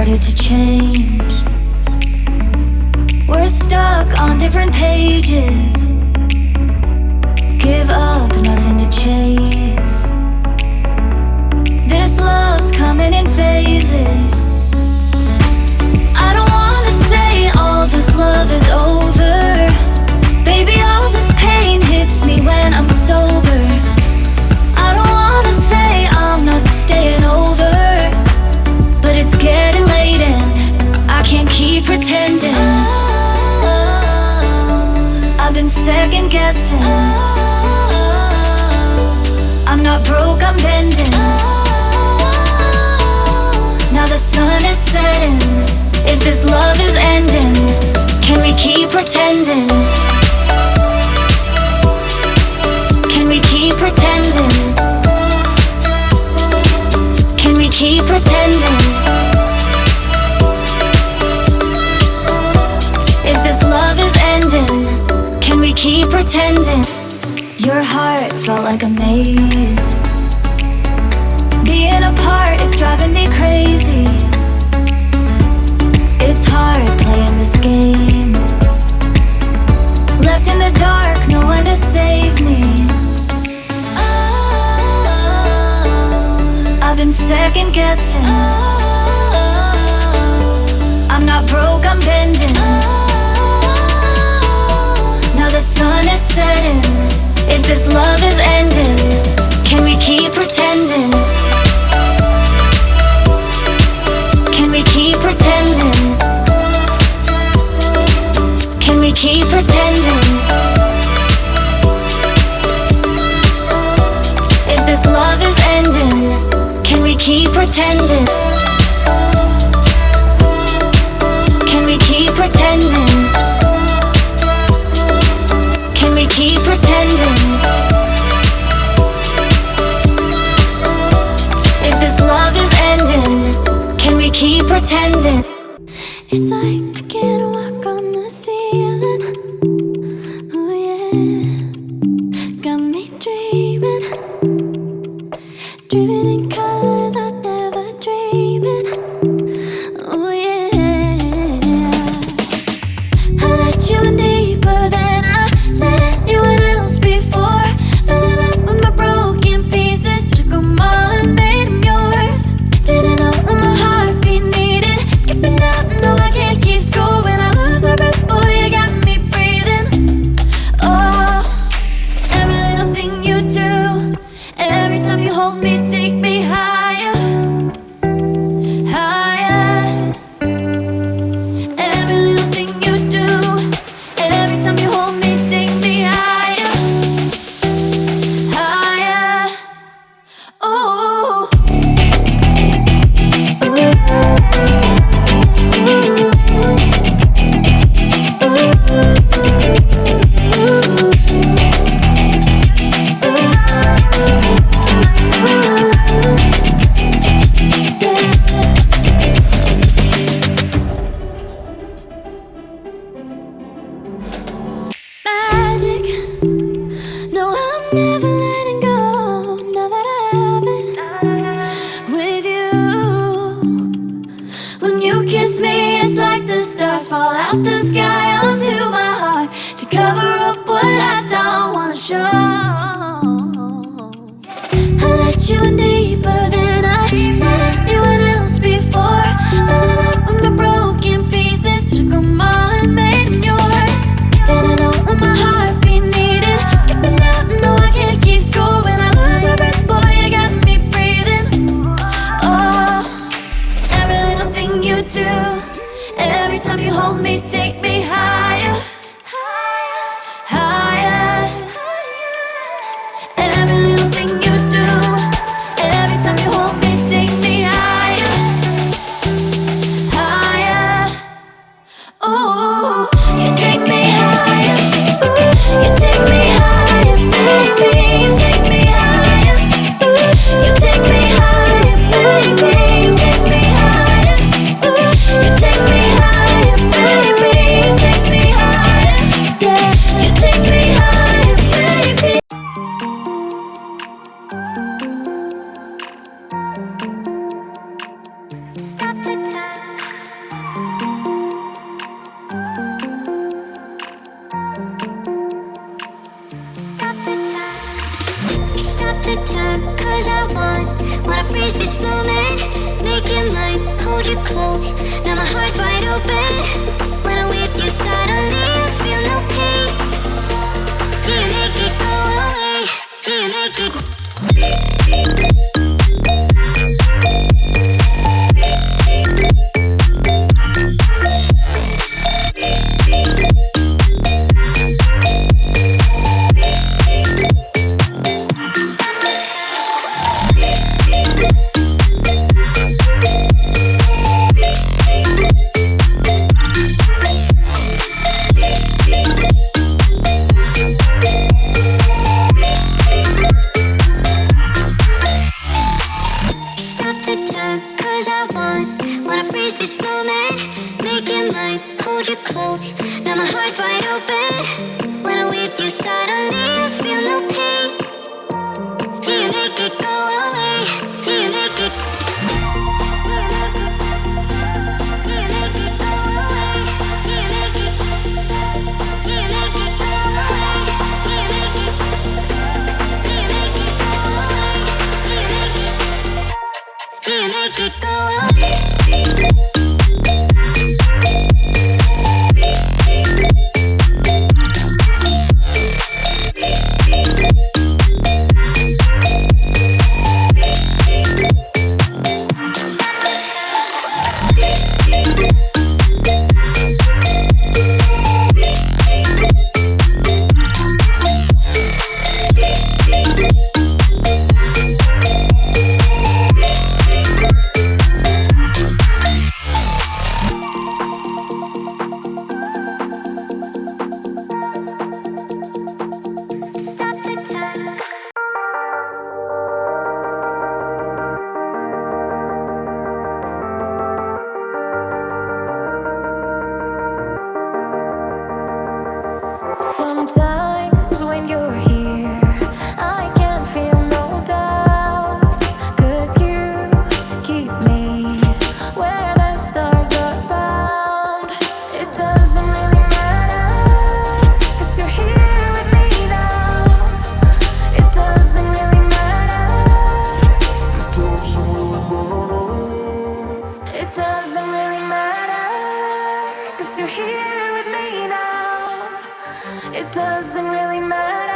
started to change. We're stuck on different pages. Give up, nothing to chase. This love's coming in phases. I don't wanna say all this love is over. Baby, all this pain hits me when I'm sober. I don't wanna say I'm not staying over, but it's getting late and I can't keep pretending. I've been second guessing. I'm not broke, I'm bending. Now the sun is setting. If this love is ending, can we keep pretending? Can we keep pretending? Can we keep pretending? If this love is ending, can we keep pretending? Your heart felt like a maze. Being apart is driving me crazy. It's hard playing this game. Left in the dark, no one to save me. I've been second guessing. I'm not broke, I'm bending. Now the sun is setting. If this love is ending, can we keep pretending? Can we keep pretending? Can we keep pretending? If this love is ending, can we keep pretending? Can we keep pretending? Can we keep pretending? If this love is ending, can we keep pretending? It's like I can't walk on the ceiling. Oh yeah, got me dreaming. Dreaming in colors I never dreamed in. Oh yeah, I let you in deeper than I let anyone else before. Fell in love with my broken pieces, took them all and made them yours. Didn't know what my heartbeat needed. Skipping out, no I can't keep score. When I lose my breath, boy, you got me breathing. Oh, every little thing you do, every time you hold me, take me higher, higher. Every little thing you do, every time you hold me, take me higher, higher. Oh. Magic. No, I'm never letting go. Now that I have it with you. When you kiss me, it's like the stars fall out the sky onto my heart to cover up what I don't wanna show. I let you in deeper than I let anyone else before. Fell in love with my broken pieces, took them all and made them yours. Didn't know what my heartbeat needed. Skipping out, no I can't keep score. When I lose my breath, boy, you got me breathing. Oh, every little thing you do, every time you hold me, take me higher, higher. Every little thing you do, every time you hold me, take me higher, higher. Oh, you take me higher, you take me higher, baby, you take me higher, you take me higher, baby, you take me higher, you take me higher, baby, you take freeze this moment, make it mine, hold you close. Now my heart's wide open. When I'm with you, suddenly I feel no pain. Do you make it go away? Do you make it? Sometimes when you're here, I can't feel no doubts, 'cause you keep me where the stars are bound. It doesn't really matter, 'cause you're here with me now. It doesn't really matter. It doesn't really matter, 'cause you're here with me now. It doesn't really matter.